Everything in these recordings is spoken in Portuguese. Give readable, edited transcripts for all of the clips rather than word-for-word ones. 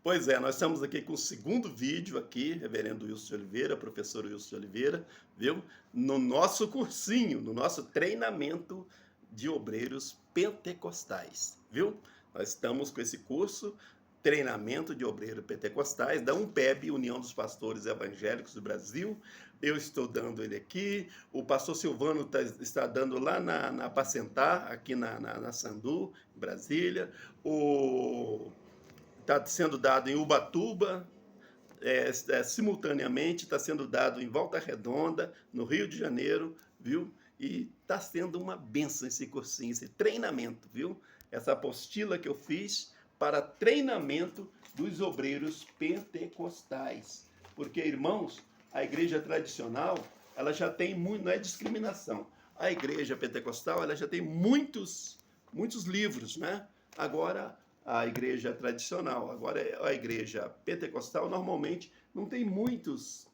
Pois é, nós estamos aqui com o segundo vídeo aqui, reverendo Wilson de Oliveira, professor Wilson de Oliveira, viu? No nosso cursinho, no nosso treinamento de obreiros pentecostais, viu? Nós estamos com esse curso, treinamento de obreiros pentecostais, da UNPEB, União dos Pastores Evangélicos do Brasil. Eu estou dando ele aqui, o pastor Silvano está dando lá na Pacentar, aqui na Sandu, em Brasília. Está sendo dado em Ubatuba, simultaneamente está sendo dado em Volta Redonda, no Rio de Janeiro, viu? E está sendo uma benção esse cursinho, esse treinamento, viu? Essa apostila que eu fiz para treinamento dos obreiros pentecostais. Porque, irmãos, a igreja tradicional, ela já tem muito, não é discriminação. A igreja pentecostal, ela já tem muitos livros, né? Agora, a igreja tradicional. Agora, a igreja pentecostal, normalmente, não tem muitos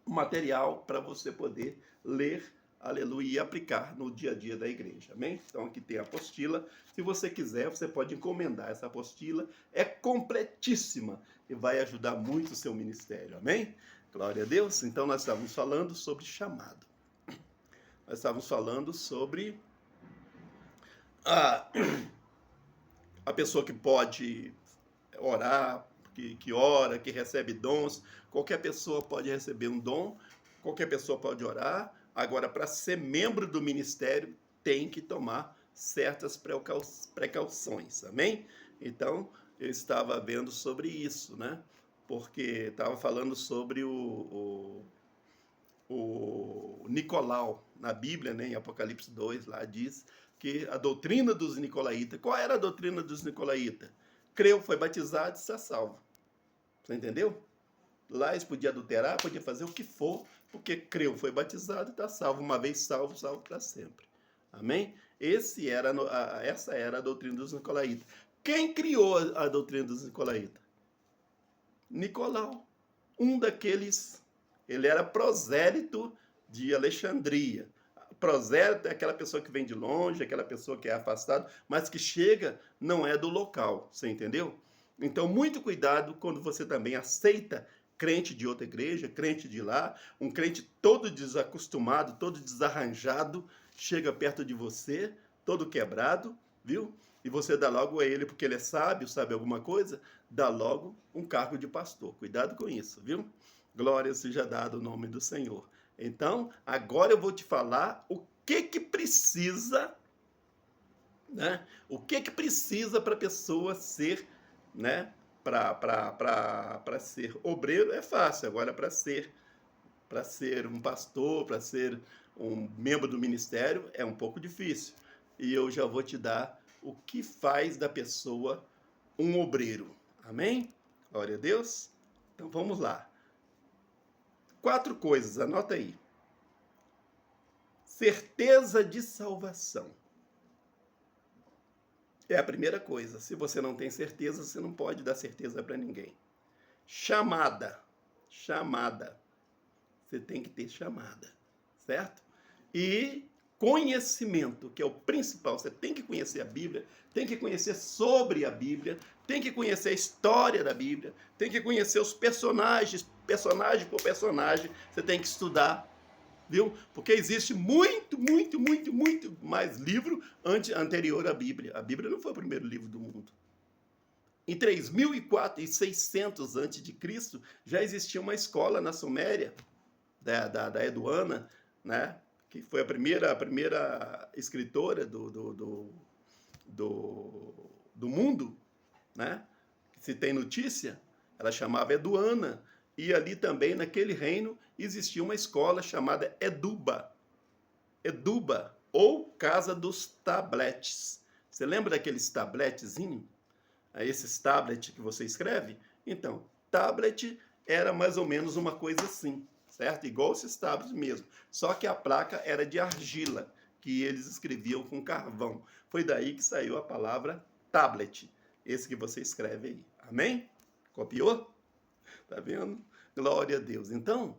material para você poder ler, aleluia, e aplicar no dia a dia da igreja, amém? Então, aqui tem a apostila. Se você quiser, você pode encomendar essa apostila. É completíssima e vai ajudar muito o seu ministério, amém? Glória a Deus. Então, nós estávamos falando sobre chamado. Nós estávamos falando sobre a pessoa que pode orar, que ora, que recebe dons. Qualquer pessoa pode receber um dom, qualquer pessoa pode orar. Agora, para ser membro do ministério, tem que tomar certas precauções, amém? Então, eu estava vendo sobre isso, né? Porque estava falando sobre o Nicolau, na Bíblia, né, em Apocalipse 2, lá diz que a doutrina dos nicolaítas, qual era a doutrina dos nicolaítas? Creu, foi batizado e está salvo. Você entendeu? Lá eles podiam adulterar, podiam fazer o que for, porque creu, foi batizado e está salvo. Uma vez salvo, salvo para sempre. Amém? Essa era a doutrina dos nicolaítas. Quem criou a doutrina dos nicolaítas? Nicolau. Um daqueles, ele era prosélito de Alexandria. Prosélito é aquela pessoa que vem de longe, aquela pessoa que é afastada, mas que chega, não é do local, você entendeu? Então, muito cuidado quando você também aceita crente de outra igreja, crente de lá, um crente todo desacostumado, todo desarranjado, chega perto de você, todo quebrado, viu? E você dá logo a ele, porque ele é sábio, sabe alguma coisa, dá logo um cargo de pastor. Cuidado com isso, viu? Glória seja dada o nome do Senhor. Então, agora eu vou te falar o que precisa, né? O que precisa para a pessoa ser, né? Para ser obreiro é fácil, agora para ser um pastor, para ser um membro do ministério é um pouco difícil. E eu já vou te dar o que faz da pessoa um obreiro. Amém? Glória a Deus. Então vamos lá. 4 coisas, anota aí. Certeza de salvação. É a primeira coisa. Se você não tem certeza, você não pode dar certeza para ninguém. Chamada. Chamada. Você tem que ter chamada, certo? E conhecimento, que é o principal. Você tem que conhecer a Bíblia, tem que conhecer sobre a Bíblia, tem que conhecer a história da Bíblia, tem que conhecer os personagem por personagem, você tem que estudar, viu? Porque existe muito mais livro anterior à Bíblia. A Bíblia não foi o primeiro livro do mundo. Em 3.600 a.C., já existia uma escola na Suméria, da Eduana, né? Que foi a primeira escritora do mundo, né? Se tem notícia, ela chamava Eduana. E ali também, naquele reino, existia uma escola chamada Eduba. Eduba, ou Casa dos Tabletes. Você lembra daqueles tabletezinhos? Esses tablets que você escreve? Então, tablet era mais ou menos uma coisa assim, certo? Igual esses tablets mesmo. Só que a placa era de argila, que eles escreviam com carvão. Foi daí que saiu a palavra tablet, esse que você escreve aí. Amém? Copiou? Tá vendo? Glória a Deus. Então,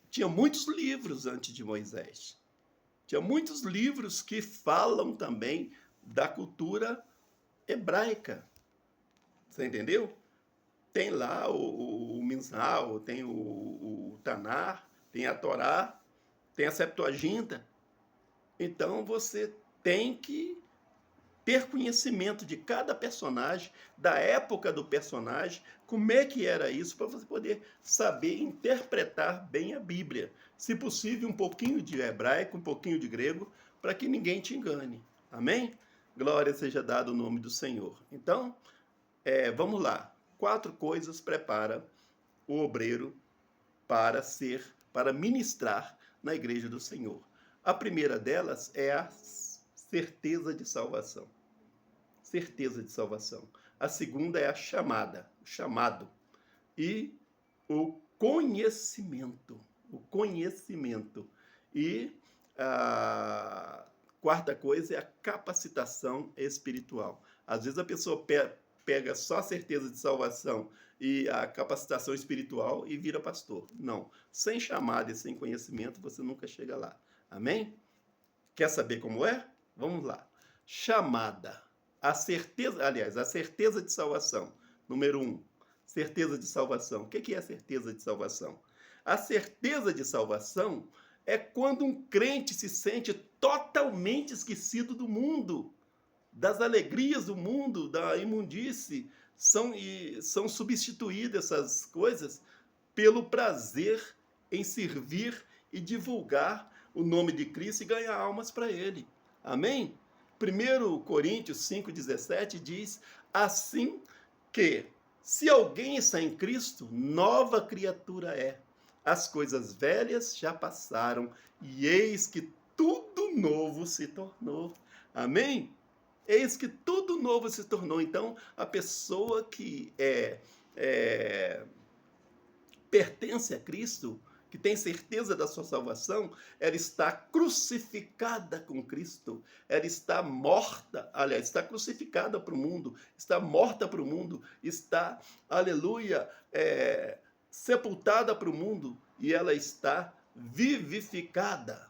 tinha muitos livros antes de Moisés. Tinha muitos livros que falam também da cultura hebraica. Você entendeu? Tem lá o Mizal, tem o Tanar, tem a Torá, tem a Septuaginta. Então você tem que ter conhecimento de cada personagem, da época do personagem, como é que era isso, para você poder saber interpretar bem a Bíblia. Se possível, um pouquinho de hebraico, um pouquinho de grego, para que ninguém te engane. Amém? Glória seja dada o nome do Senhor. Então, vamos lá. 4 coisas prepara o obreiro para ministrar na igreja do Senhor. A primeira delas é a certeza de salvação. Certeza de salvação. A segunda é a chamada, o chamado. E o conhecimento. O conhecimento. E a quarta coisa é a capacitação espiritual. Às vezes a pessoa pega só a certeza de salvação e a capacitação espiritual e vira pastor. Não. Sem chamada e sem conhecimento, você nunca chega lá. Amém? Quer saber como é? Vamos lá. Chamada. A certeza de salvação. Número 1. Certeza de salvação. O que é a certeza de salvação? A certeza de salvação é quando um crente se sente totalmente esquecido do mundo, das alegrias do mundo, da imundície. São substituídas essas coisas pelo prazer em servir e divulgar o nome de Cristo e ganhar almas para Ele. Amém? 1 Coríntios 5,17 diz assim que, se alguém está em Cristo, nova criatura é. As coisas velhas já passaram e eis que tudo novo se tornou. Amém? Eis que tudo novo se tornou. Então, a pessoa que pertence a Cristo, que tem certeza da sua salvação, ela está crucificada com Cristo, ela está morta, aliás, está crucificada para o mundo, está morta para o mundo, está, aleluia, sepultada para o mundo, e ela está vivificada.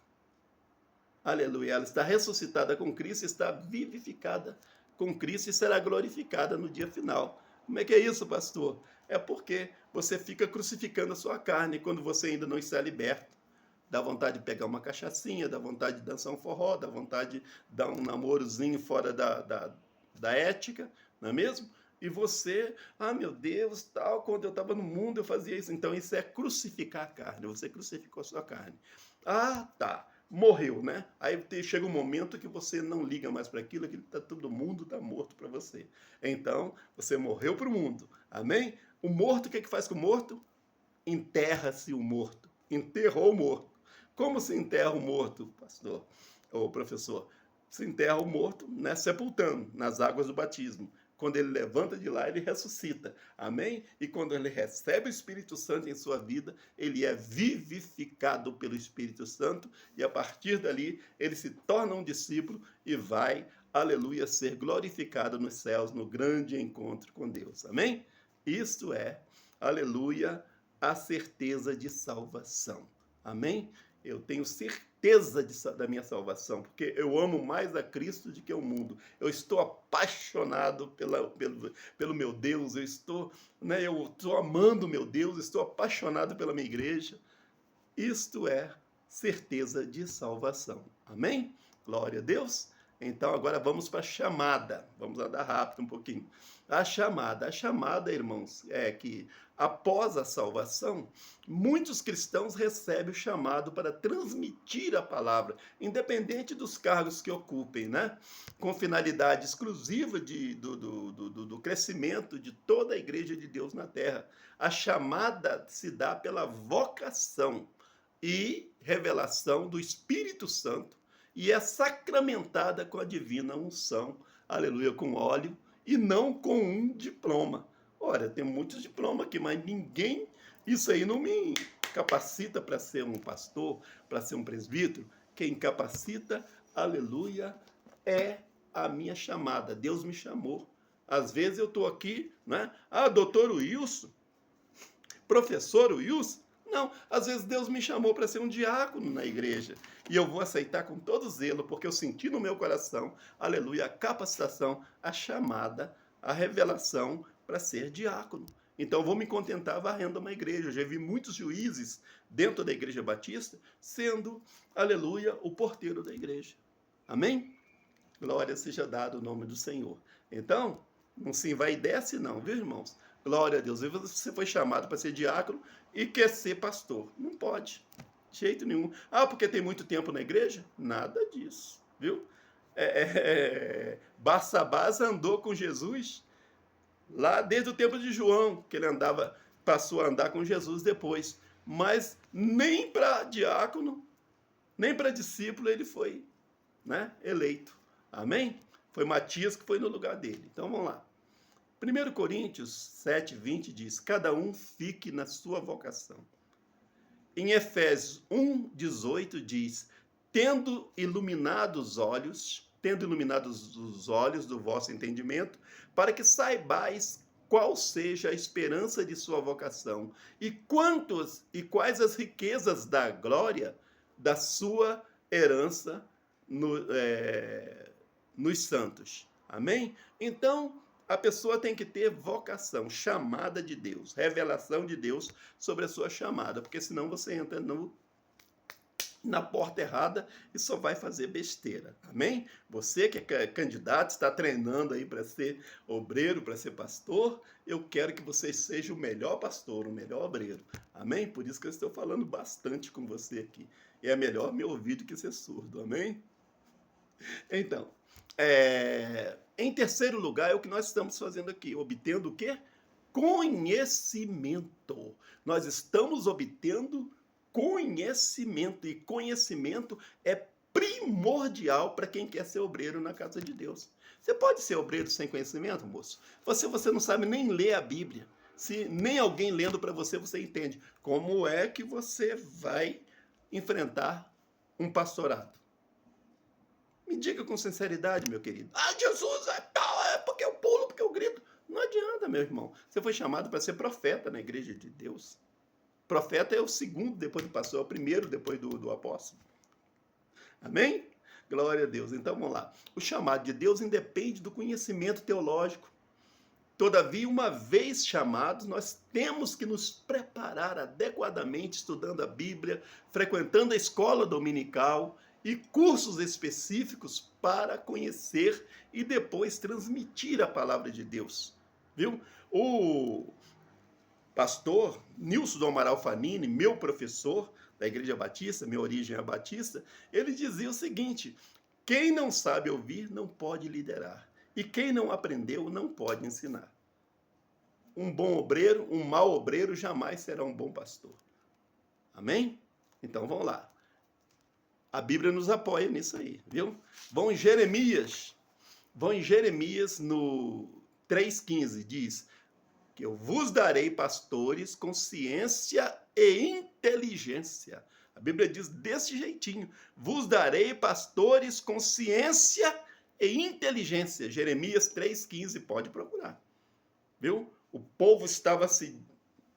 Aleluia, ela está ressuscitada com Cristo, está vivificada com Cristo e será glorificada no dia final. Como é que é isso, pastor? É porque você fica crucificando a sua carne quando você ainda não está liberto. Dá vontade de pegar uma cachaçinha, dá vontade de dançar um forró, dá vontade de dar um namorozinho fora da ética, não é mesmo? E você, meu Deus, tal, quando eu estava no mundo eu fazia isso. Então isso é crucificar a carne, você crucificou a sua carne. Tá. Morreu, né? Aí chega um momento que você não liga mais para aquilo, todo mundo está morto para você. Então, você morreu para o mundo. Amém? O morto, o que faz com o morto? Enterra-se o morto. Enterrou o morto. Como se enterra o morto, pastor ou professor? Se enterra o morto, né, sepultando nas águas do batismo. Quando ele levanta de lá, ele ressuscita. Amém? E quando ele recebe o Espírito Santo em sua vida, ele é vivificado pelo Espírito Santo e a partir dali ele se torna um discípulo e vai, aleluia, ser glorificado nos céus no grande encontro com Deus. Amém? Isto é, aleluia, a certeza de salvação. Amém? Eu tenho certeza da minha salvação, porque eu amo mais a Cristo do que o mundo. Eu estou apaixonado pelo meu Deus, eu estou amando meu Deus, estou apaixonado pela minha igreja. Isto é certeza de salvação. Amém? Glória a Deus. Então, agora vamos para a chamada. Vamos andar rápido um pouquinho. A chamada, irmãos, é que após a salvação, muitos cristãos recebem o chamado para transmitir a palavra, independente dos cargos que ocupem, né? Com finalidade exclusiva do crescimento de toda a igreja de Deus na terra. A chamada se dá pela vocação e revelação do Espírito Santo e é sacramentada com a divina unção, aleluia, com óleo e não com um diploma. Olha, tem muitos diplomas aqui, mas ninguém, isso aí não me capacita para ser um pastor, para ser um presbítero. Quem capacita, aleluia, é a minha chamada. Deus me chamou. Às vezes eu estou aqui, né? Doutor Wilson, professor Wilson. Não, às vezes Deus me chamou para ser um diácono na igreja. E eu vou aceitar com todo zelo, porque eu senti no meu coração, aleluia, a capacitação, a chamada, a revelação para ser diácono. Então, eu vou me contentar varrendo uma igreja. Eu já vi muitos juízes dentro da igreja batista sendo, aleluia, o porteiro da igreja. Amém? Glória seja dado o nome do Senhor. Então, não se vai e desce não, viu, irmãos? Glória a Deus. E você foi chamado para ser diácono e quer ser pastor. Não pode. De jeito nenhum. Ah, porque tem muito tempo na igreja? Nada disso, viu? Barsabás andou com Jesus lá desde o tempo de João, que ele passou a andar com Jesus depois. Mas nem para diácono, nem para discípulo ele foi, né, eleito. Amém? Foi Matias que foi no lugar dele. Então vamos lá. 1 Coríntios 7, 20 diz: cada um fique na sua vocação. Em Efésios 1, 18 diz: tendo iluminados os olhos do vosso entendimento, para que saibais qual seja a esperança de sua vocação e quais as riquezas da glória da sua herança nos santos. Amém? Então, a pessoa tem que ter vocação, chamada de Deus, revelação de Deus sobre a sua chamada, porque senão você entra na porta errada e só vai fazer besteira. Amém? Você que é candidato, está treinando aí para ser obreiro, para ser pastor, eu quero que você seja o melhor pastor, o melhor obreiro. Amém? Por isso que eu estou falando bastante com você aqui. E é melhor me ouvir do que ser surdo. Amém? Então, em terceiro lugar, é o que nós estamos fazendo aqui, obtendo o quê? Conhecimento. Nós estamos obtendo conhecimento, e conhecimento é primordial para quem quer ser obreiro na casa de Deus. Você pode ser obreiro sem conhecimento, moço? Você não sabe nem ler a Bíblia. Se nem alguém lendo para você, você entende. Como é que você vai enfrentar um pastorado? Me diga com sinceridade, meu querido. Ah, Jesus, é porque eu pulo, porque eu grito. Não adianta, meu irmão. Você foi chamado para ser profeta na igreja de Deus. Profeta é o segundo depois do pastor, é o primeiro depois do apóstolo. Amém? Glória a Deus. Então vamos lá. O chamado de Deus independe do conhecimento teológico. Todavia, uma vez chamados, nós temos que nos preparar adequadamente, estudando a Bíblia, frequentando a escola dominical e cursos específicos para conhecer e depois transmitir a palavra de Deus. Viu? O pastor Nilson do Amaral Fanini, meu professor da Igreja Batista, minha origem é batista, ele dizia o seguinte: quem não sabe ouvir não pode liderar, e quem não aprendeu não pode ensinar. Um bom obreiro, um mau obreiro jamais será um bom pastor. Amém? Então vamos lá. A Bíblia nos apoia nisso aí, viu? Vão em Jeremias no 3,15, diz que eu vos darei pastores com ciência e inteligência. A Bíblia diz desse jeitinho: vos darei pastores com ciência e inteligência. Jeremias 3,15, pode procurar. Viu? O povo estava se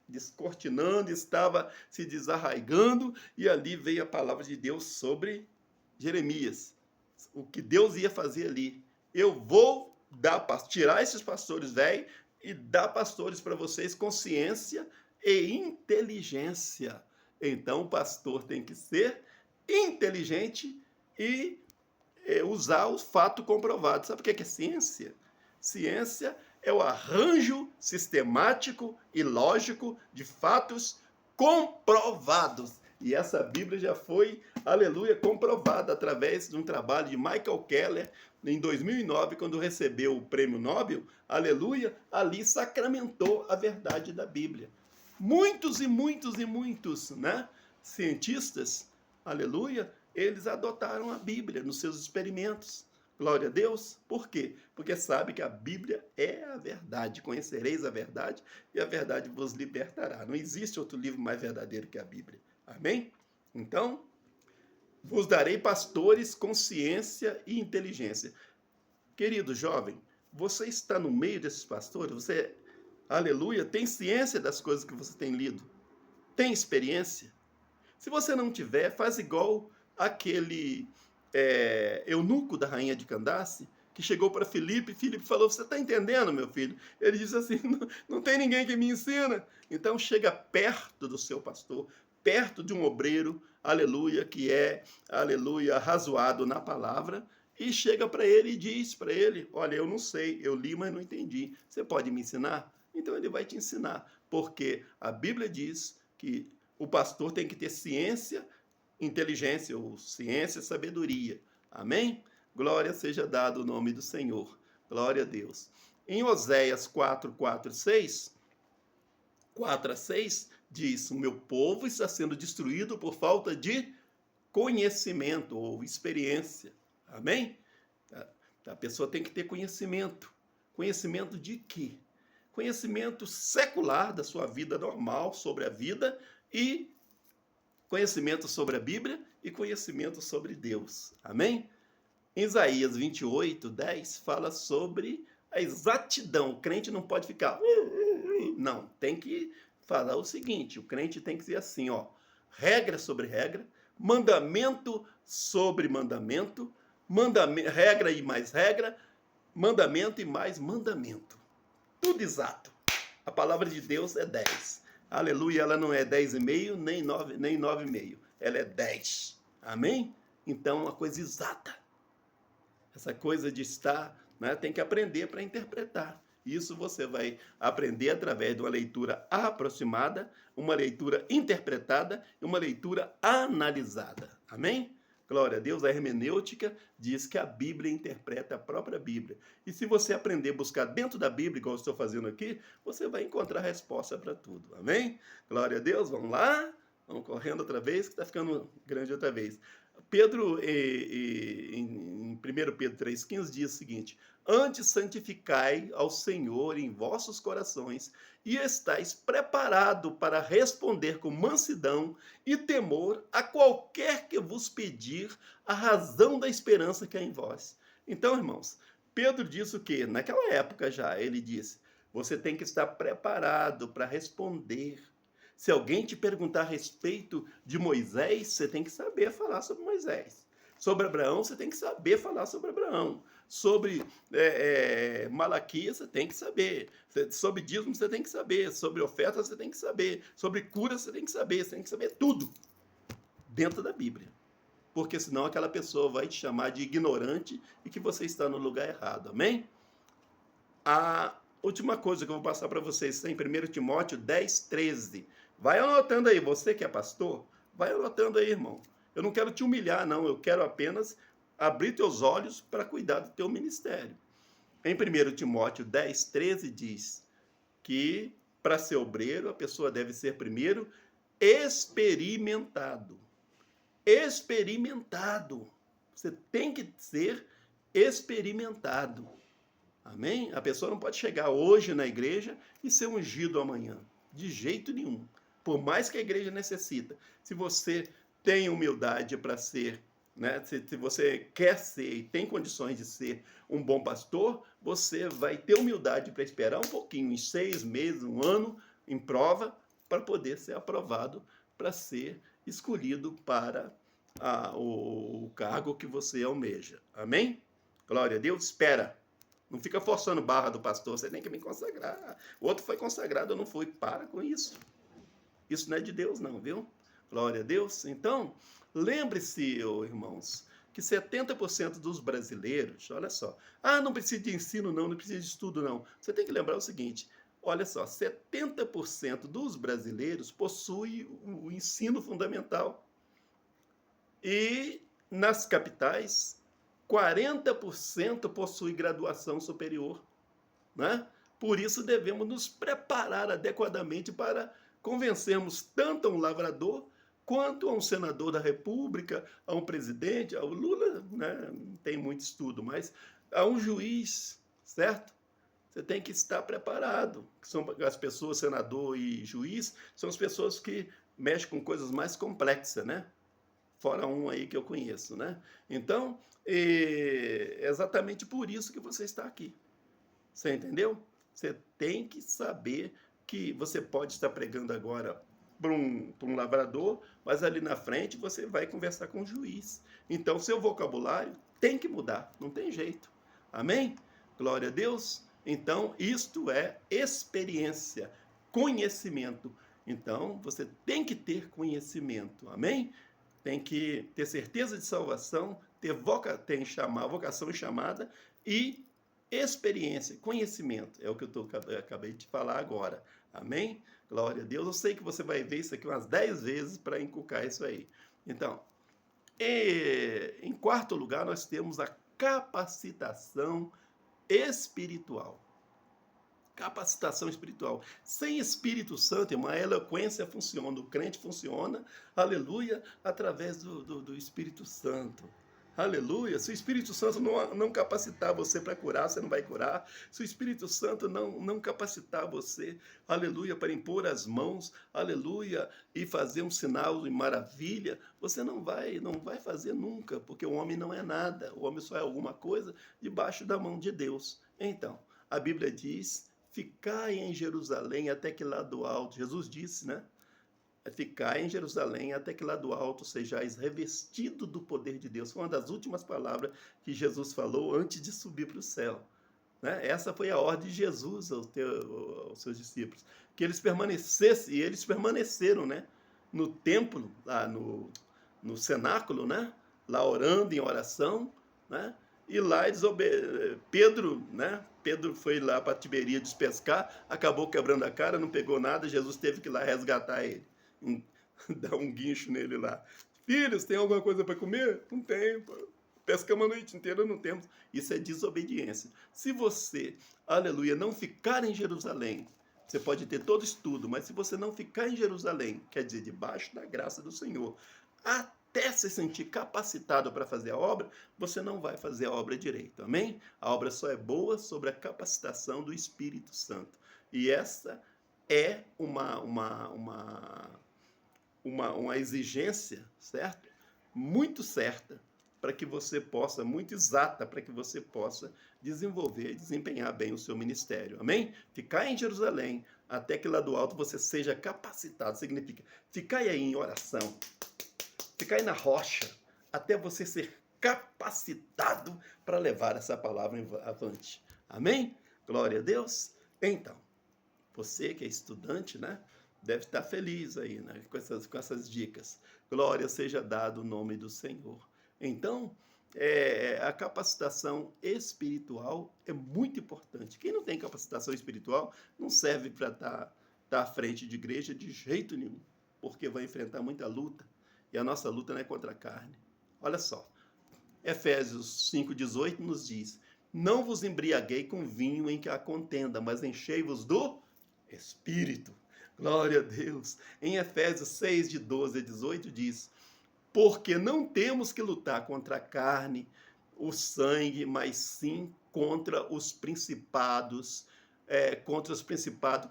descortinando, estava se desarraigando, e ali veio a palavra de Deus sobre Jeremias. O que Deus ia fazer ali. Eu vou tirar esses pastores velhos e dar pastores para vocês com ciência e inteligência. Então o pastor tem que ser inteligente e usar o fato comprovado. Sabe o que é ciência? Ciência é o arranjo sistemático e lógico de fatos comprovados. E essa Bíblia já foi, aleluia, comprovada através de um trabalho de Michael Keller, em 2009, quando recebeu o prêmio Nobel, aleluia, ali sacramentou a verdade da Bíblia. Muitos e muitos e muitos, né, cientistas, aleluia, eles adotaram a Bíblia nos seus experimentos. Glória a Deus. Por quê? Porque sabe que a Bíblia é a verdade. Conhecereis a verdade e a verdade vos libertará. Não existe outro livro mais verdadeiro que a Bíblia. Amém? Então, vos darei pastores com ciência e inteligência. Querido jovem, você está no meio desses pastores? Você, aleluia, tem ciência das coisas que você tem lido? Tem experiência? Se você não tiver, faz igual aquele eunuco da rainha de Candace, que chegou para Filipe, e Filipe falou, você está entendendo, meu filho? Ele disse assim, não tem ninguém que me ensina. Então chega perto do seu pastor, perto de um obreiro, aleluia, que é, aleluia, razoado na palavra, e chega para ele e diz para ele, olha, eu não sei, eu li, mas não entendi. Você pode me ensinar? Então ele vai te ensinar, porque a Bíblia diz que o pastor tem que ter ciência, inteligência, ou ciência e sabedoria. Amém? Glória seja dado o nome do Senhor. Glória a Deus. Em Oséias 4 a 6, diz, o meu povo está sendo destruído por falta de conhecimento ou experiência. Amém? A pessoa tem que ter conhecimento. Conhecimento de quê? Conhecimento secular da sua vida normal sobre a vida e conhecimento sobre a Bíblia e conhecimento sobre Deus. Amém? Em Isaías 28:10 fala sobre a exatidão. O crente não pode ficar... Não, tem que falar o seguinte, o crente tem que ser assim, ó, regra sobre regra, mandamento sobre mandamento, regra e mais regra, mandamento e mais mandamento. Tudo exato. A palavra de Deus é 10. Aleluia, ela não é 10,5, nem 9,5. Ela é 10. Amém? Então, uma coisa exata. Essa coisa de estar, né, tem que aprender para interpretar. Isso você vai aprender através de uma leitura aproximada, uma leitura interpretada e uma leitura analisada. Amém? Glória a Deus, a hermenêutica diz que a Bíblia interpreta a própria Bíblia. E se você aprender a buscar dentro da Bíblia, igual eu estou fazendo aqui, você vai encontrar a resposta para tudo. Amém? Glória a Deus, vamos lá? Vamos correndo outra vez, que está ficando grande outra vez. Pedro, em 1 Pedro 3,15, diz o seguinte, antes santificai ao Senhor em vossos corações e estáis preparado para responder com mansidão e temor a qualquer que vos pedir a razão da esperança que há em vós. Então, irmãos, Pedro disse o quê? Naquela época já, ele disse, você tem que estar preparado para responder. Se alguém te perguntar a respeito de Moisés, você tem que saber falar sobre Moisés. Sobre Abraão, você tem que saber falar sobre Abraão. Sobre Malaquias, você tem que saber. Sobre dízimo, você tem que saber. Sobre oferta, você tem que saber. Sobre cura, você tem que saber. Você tem que saber tudo dentro da Bíblia. Porque senão aquela pessoa vai te chamar de ignorante e que você está no lugar errado. Amém? A última coisa que eu vou passar para vocês está em 1 Timóteo 10:13. Vai anotando aí, você que é pastor, vai anotando aí, irmão. Eu não quero te humilhar, não. Eu quero apenas abrir teus olhos para cuidar do teu ministério. Em 1 Timóteo 10:13 diz que para ser obreiro, a pessoa deve ser primeiro experimentado. Experimentado. Você tem que ser experimentado. Amém? A pessoa não pode chegar hoje na igreja e ser ungido amanhã. De jeito nenhum. Por mais que a igreja necessita. Se você tem humildade para ser, né? Se você quer ser e tem condições de ser um bom pastor, você vai ter humildade para esperar um pouquinho, em 6 meses, 1 ano, em prova, para poder ser aprovado, para ser escolhido para o cargo que você almeja. Amém? Glória a Deus. Espera. Não fica forçando barra do pastor, você tem que me consagrar. O outro foi consagrado, eu não fui. Para com isso. Isso não é de Deus, não, viu? Glória a Deus. Então, lembre-se, irmãos, que 70% dos brasileiros, olha só, não precisa de ensino, não precisa de estudo, não. Você tem que lembrar o seguinte, olha só, 70% dos brasileiros possuem o ensino fundamental. E nas capitais, 40% possui graduação superior, né? Por isso devemos nos preparar adequadamente para convencermos tanto a um lavrador quanto a um senador da República, a um presidente, ao Lula, né? Não tem muito estudo, mas a um juiz, certo? Você tem que estar preparado. São as pessoas, senador e juiz, são as pessoas que mexem com coisas mais complexas, né? Fora um aí que eu conheço, né? Então, é exatamente por isso que você está aqui. Você entendeu? Você tem que saber que você pode estar pregando agora para um lavrador, mas ali na frente você vai conversar com o juiz. Então, seu vocabulário tem que mudar, não tem jeito. Amém? Glória a Deus. Então, isto é experiência, conhecimento. Então, você tem que ter conhecimento. Amém? Tem que ter certeza de salvação, tem vocação e chamada e experiência, conhecimento. É o que acabei de falar agora. Amém? Glória a Deus. Eu sei que você vai ver isso aqui umas 10 vezes para inculcar isso aí. Então, em quarto lugar, nós temos a capacitação espiritual. Capacitação espiritual. Sem Espírito Santo, irmão, a eloquência funciona, o crente funciona, aleluia, através do Espírito Santo. Aleluia. Se o Espírito Santo não capacitar você para curar, você não vai curar. Se o Espírito Santo não capacitar você, aleluia, para impor as mãos, aleluia, e fazer um sinal de maravilha, você não vai fazer nunca, porque o homem não é nada. O homem só é alguma coisa debaixo da mão de Deus. Então, a Bíblia diz: ficai em Jerusalém até que lá do alto. Jesus disse, né? Ficai em Jerusalém até que lá do alto sejais revestido do poder de Deus. Foi uma das últimas palavras que Jesus falou antes de subir para o céu. Né? Essa foi a ordem de Jesus aos seus discípulos. Que eles permanecessem, e eles permaneceram, né? No templo, lá no cenáculo, né? Lá orando em oração, né? E lá Pedro, né? Pedro foi lá para Tiberíades pescar, acabou quebrando a cara, não pegou nada, Jesus teve que ir lá resgatar ele. Dar um guincho nele lá. Filhos, tem alguma coisa para comer? Não tem, pô. Pescamos a noite inteira, não temos. Isso é desobediência. Se você, aleluia, não ficar em Jerusalém, você pode ter todo estudo, mas se você não ficar em Jerusalém, quer dizer, debaixo da graça do Senhor, até se sentir capacitado para fazer a obra, você não vai fazer a obra direito, amém? A obra só é boa sobre a capacitação do Espírito Santo. E essa é uma exigência, certo? Muito certa, para que você possa, muito exata, para que você possa desenvolver e desempenhar bem o seu ministério. Amém? Ficar em Jerusalém, até que lá do alto você seja capacitado, significa ficar aí em oração, ficar aí na rocha, até você ser capacitado para levar essa palavra avante. Amém? Glória a Deus. Então, você que é estudante, né? Deve estar feliz aí, né? Com essas dicas. Glória seja dado o nome do Senhor. Então, a capacitação espiritual é muito importante. Quem não tem capacitação espiritual não serve para estar à frente de igreja de jeito nenhum, porque vai enfrentar muita luta. E a nossa luta não é contra a carne. Olha só, Efésios 5,18 nos diz: não vos embriaguei com vinho em que há contenda, mas enchei-vos do Espírito. Glória a Deus. Em Efésios 6, de 12 a 18 diz: porque não temos que lutar contra a carne, o sangue, mas sim contra os principados,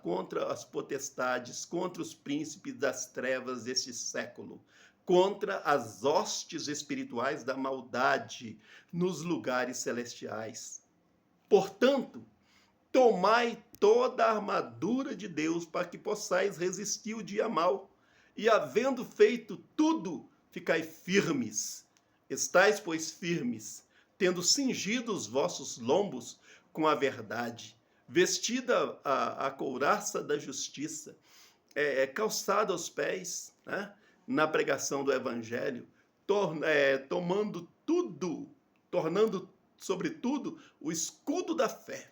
contra as potestades, contra os príncipes das trevas deste século, contra as hostes espirituais da maldade nos lugares celestiais. Portanto, tomai toda a armadura de Deus para que possais resistir o dia mau, e havendo feito tudo, ficai firmes. Estais, pois, firmes, tendo cingido os vossos lombos com a verdade, vestida a couraça da justiça, calçada aos pés, né, na pregação do evangelho, tornando sobretudo o escudo da fé,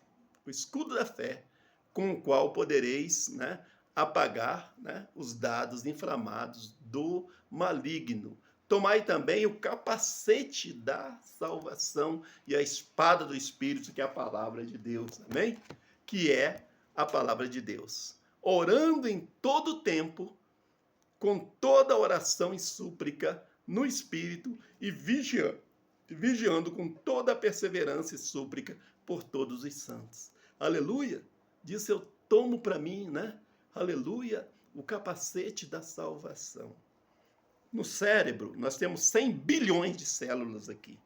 com o qual podereis, né, apagar, né, os dados inflamados do maligno. Tomai também o capacete da salvação e a espada do Espírito, que é a palavra de Deus, amém? Que é a palavra de Deus. Orando em todo tempo, com toda oração e súplica no Espírito, e vigiando com toda perseverança e súplica por todos os santos. Aleluia! Disse: eu tomo para mim, né? Aleluia! O capacete da salvação. No cérebro, nós temos 100 bilhões de células aqui.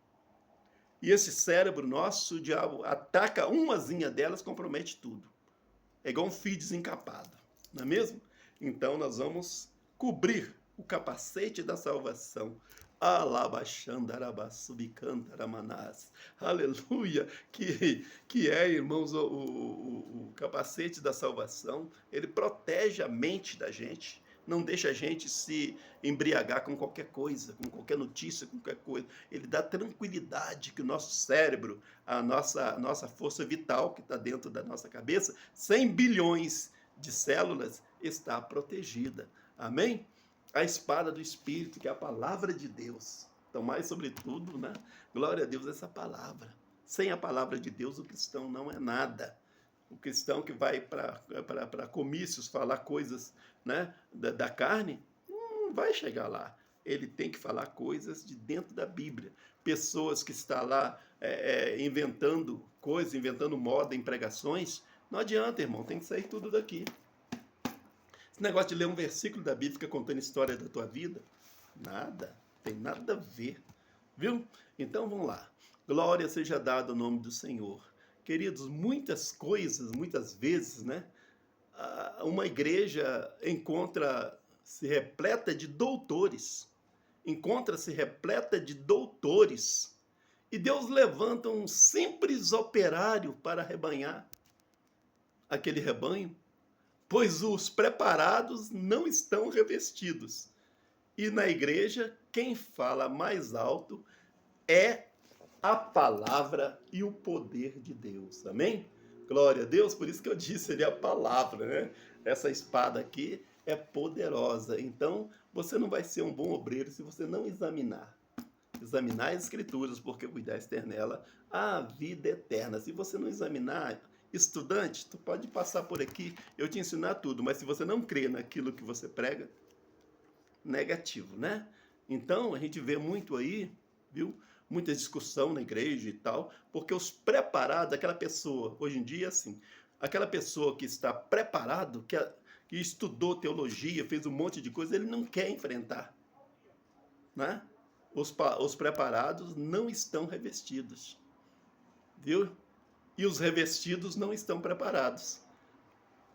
E esse cérebro nosso, o diabo ataca umazinha delas, compromete tudo. É igual um fio desencapado, não é mesmo? Então nós vamos cobrir o capacete da salvação. Alabaxandarabassubicantaramanás. Aleluia! Que é, irmãos, o capacete da salvação. Ele protege a mente da gente. Não deixa a gente se embriagar com qualquer coisa, com qualquer notícia, com qualquer coisa. Ele dá tranquilidade que o nosso cérebro, a nossa força vital que está dentro da nossa cabeça, 100 bilhões de células, está protegida. Amém? A espada do Espírito, que é a palavra de Deus. Então, mais sobretudo, né? Glória a Deus, essa palavra. Sem a palavra de Deus, o cristão não é nada. O cristão que vai para comícios falar coisas, né, da carne, não vai chegar lá. Ele tem que falar coisas de dentro da Bíblia. Pessoas que estão lá inventando coisas, inventando moda em pregações, não adianta, irmão, tem que sair tudo daqui. Esse negócio de ler um versículo da Bíblia fica contando história da tua vida, nada, tem nada a ver, viu? Então vamos lá. Glória seja dada ao nome do Senhor. Queridos, muitas coisas, muitas vezes, né? Uma igreja encontra-se repleta de doutores, encontra-se repleta de doutores, e Deus levanta um simples operário para arrebanhar aquele rebanho, pois os preparados não estão revestidos. E na igreja, quem fala mais alto é a palavra e o poder de Deus. Amém? Glória a Deus, por isso que eu disse, ele é a palavra, né? Essa espada aqui é poderosa. Então, você não vai ser um bom obreiro se você não examinar. Examinar as escrituras, porque cuidaste ter nela a vida eterna. Se você não examinar, estudante, tu pode passar por aqui, eu te ensinar tudo, mas se você não crê naquilo que você prega, negativo, né? Então, a gente vê muito aí, viu? Muita discussão na igreja e tal, porque os preparados, aquela pessoa, hoje em dia, assim, aquela pessoa que está preparado, que estudou teologia, fez um monte de coisa, ele não quer enfrentar, né? Os preparados não estão revestidos, viu? E os revestidos não estão preparados.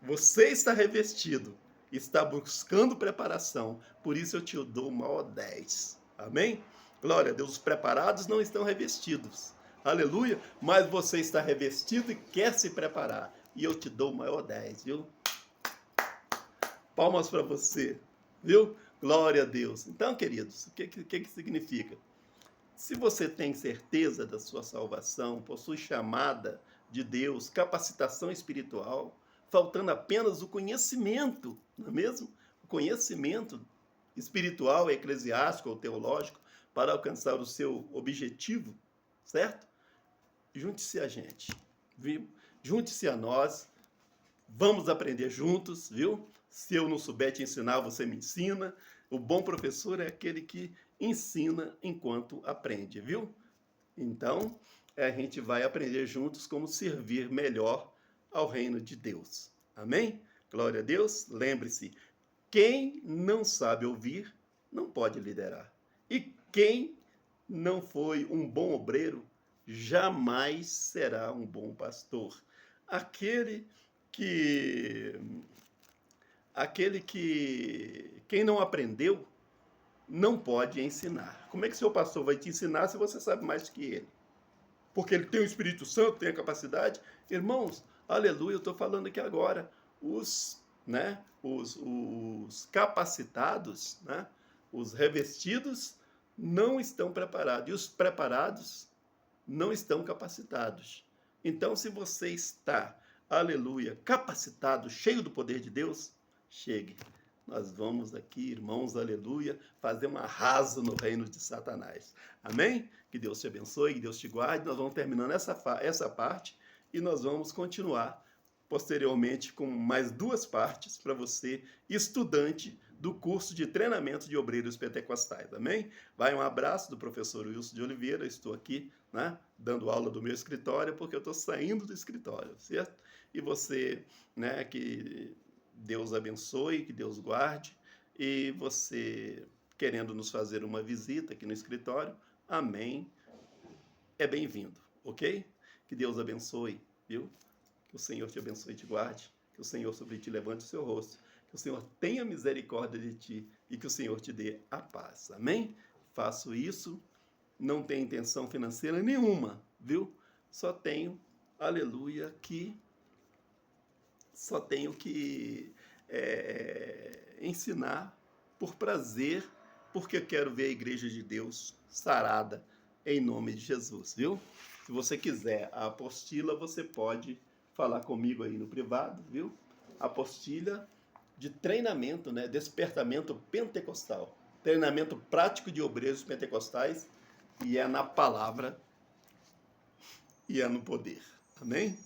Você está revestido, está buscando preparação, por isso eu te dou o maior 10. Amém? Glória a Deus, os preparados não estão revestidos. Aleluia, mas você está revestido e quer se preparar. E eu te dou o maior 10, viu? Palmas para você, viu? Glória a Deus. Então, queridos, o que significa? Se você tem certeza da sua salvação, possui chamada de Deus, capacitação espiritual, faltando apenas o conhecimento, não é mesmo? O conhecimento espiritual, eclesiástico ou teológico para alcançar o seu objetivo, certo? Junte-se a gente, viu? Junte-se a nós, vamos aprender juntos, viu? Se eu não souber te ensinar, você me ensina. O bom professor é aquele que ensina enquanto aprende, viu? Então, a gente vai aprender juntos como servir melhor ao reino de Deus. Amém? Glória a Deus. Lembre-se, quem não sabe ouvir, não pode liderar. E quem não foi um bom obreiro, jamais será um bom pastor. Quem não aprendeu, não pode ensinar. Como é que seu pastor vai te ensinar se você sabe mais do que ele? Porque ele tem o Espírito Santo, tem a capacidade. Irmãos, aleluia, eu estou falando aqui agora. Os capacitados, né, os revestidos, não estão preparados. E os preparados não estão capacitados. Então, se você está, aleluia, capacitado, cheio do poder de Deus, chegue. Nós vamos aqui, irmãos, aleluia, fazer um arraso no reino de Satanás. Amém? Que Deus te abençoe, que Deus te guarde. Nós vamos terminando essa parte e nós vamos continuar posteriormente com mais 2 partes para você, estudante do curso de treinamento de obreiros pentecostais. Amém? Vai um abraço do professor Wilson de Oliveira. Estou aqui, né, dando aula do meu escritório, porque eu estou saindo do escritório, certo? E você, né, que Deus abençoe, que Deus guarde, e você querendo nos fazer uma visita aqui no escritório, amém, é bem-vindo, ok? Que Deus abençoe, viu? Que o Senhor te abençoe e te guarde, Que o Senhor sobre ti levante o seu rosto, que o Senhor tenha misericórdia de ti e que o Senhor te dê a paz. Amém? Faço isso, não tenho intenção financeira nenhuma, viu? Só tenho, aleluia, só tenho que ensinar por prazer, porque eu quero ver a igreja de Deus sarada em nome de Jesus, viu? Se você quiser a apostila, você pode falar comigo aí no privado, viu? Apostila de treinamento, né? Despertamento pentecostal. Treinamento prático de obreiros pentecostais, e é na palavra e é no poder. Amém?